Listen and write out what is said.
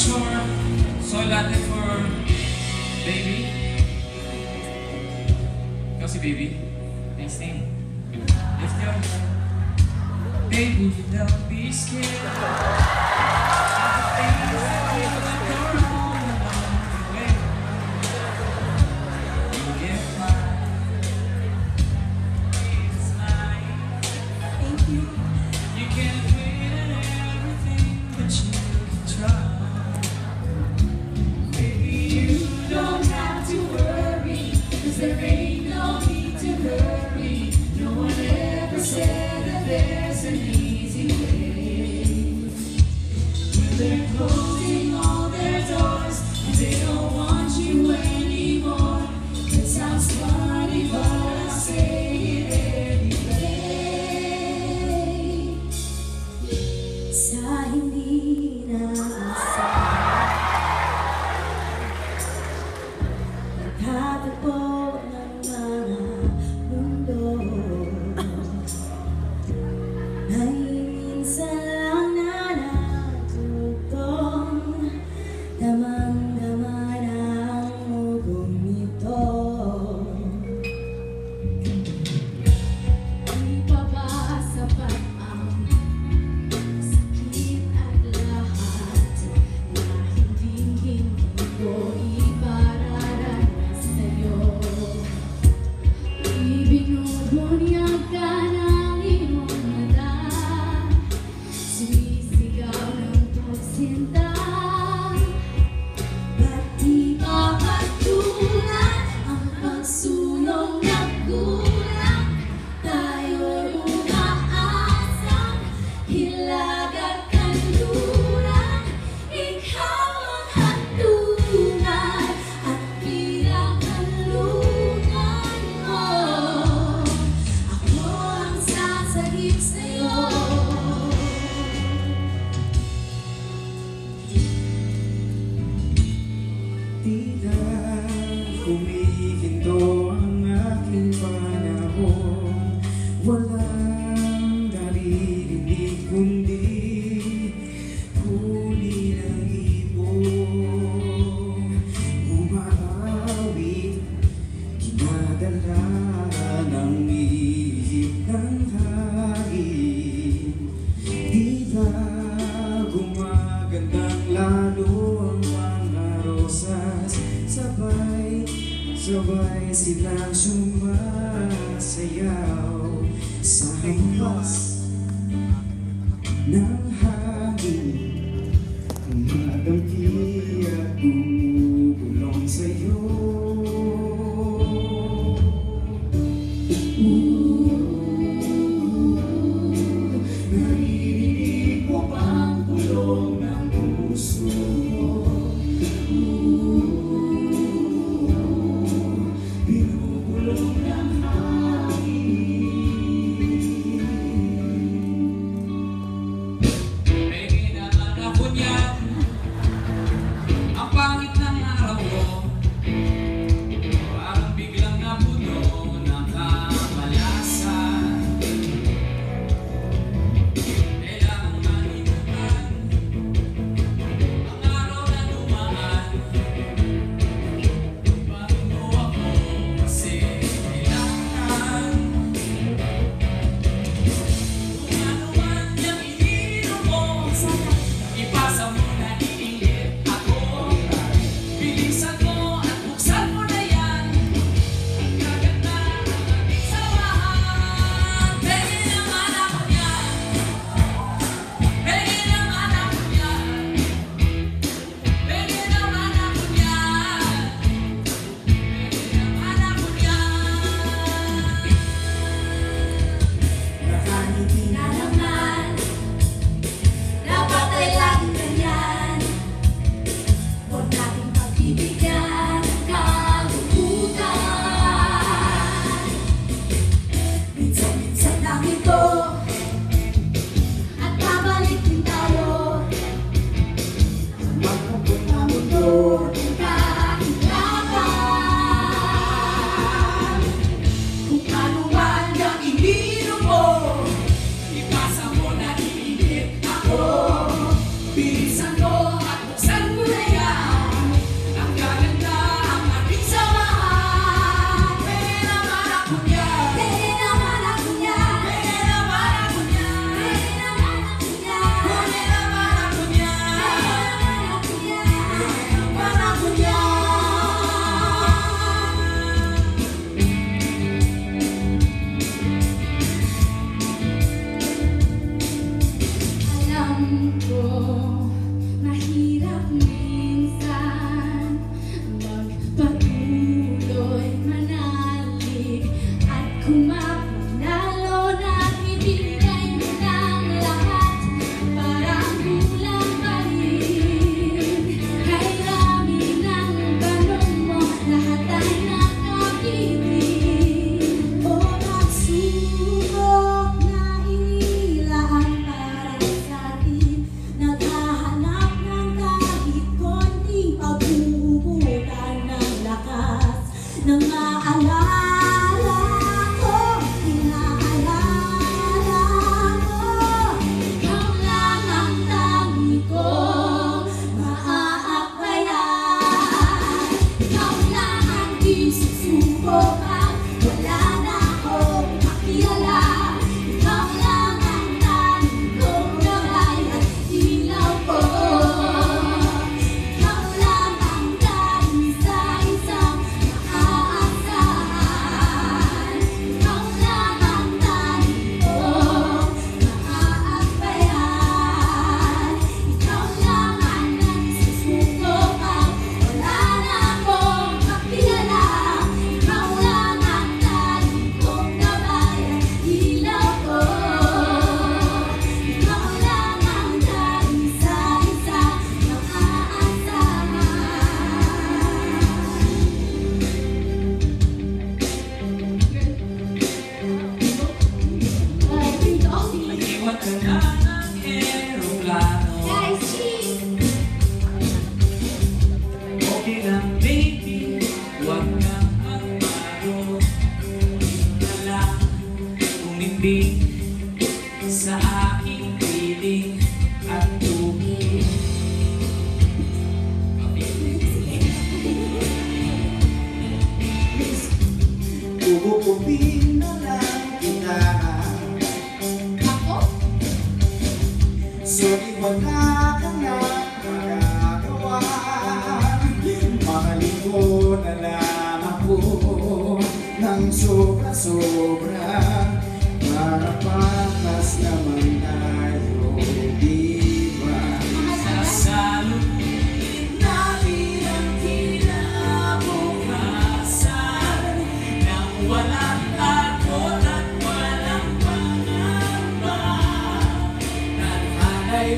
sure song natin for Baby. Ikaw si Baby. Nice name. Let's go. Baby, don't be scared. There ain't no need to hurry. No one ever said that there's an easy way. They're closing all their doors and they don't want you anymore. It sounds funny, but I'll say it anyway. Sa hindi na nagtatagpo humihinto ang aking panahon. Walang naririnig kundi huli ng ibon. Umaawit, kinadala ng ihip ng hangin. Di ba gumagandang lalo ang mga rosas? Sabay silang sumasayaw sa hampas ng hangin. Umadampi at bumubulong sa'yo. Naririnig mo bang bulong ng puso mo? Humapanalo na ibigay mo ng lahat para kulang pa rin. Kay dami ng tanong mo, lahat ay nakakibig. O nagsubok na inilaan para sa atin, naghahanap ng kahit konting pagbubutan ng lakas ng maalala ko, inaalala ko. Ikaw lang ang tangi kong maaakbayan. Ikaw lang ang di susubukan, wala na akong pakialam. Ikaw lang ang tangi kong gabay at ilaw ko. Ikaw lang ang tangi sa isang maaasahan. Ikaw lang ang tangi kong maaakbayan. Ikaw lang ang nagsusubukan, wala na akong pakialam. Ikaw lang ang tangi kong gabay at ilaw ko. Ikaw lang ang tangi sa isang maaasahan. Iwan ka na ng eroplano. Guys, cheese! Okay lang baby, huwag kang magmaro. Na lang umimbing sa aking piling at tubig. Kukumpin na lang kita. Ako? Sulit wala ka na magagawa. Mahalin ko na lang ako ng sobra-sobra. Para patas naman tayo, di ba? Sasaluhin natin ang kinabukasan nang walang takot at walang pangamba. At hanay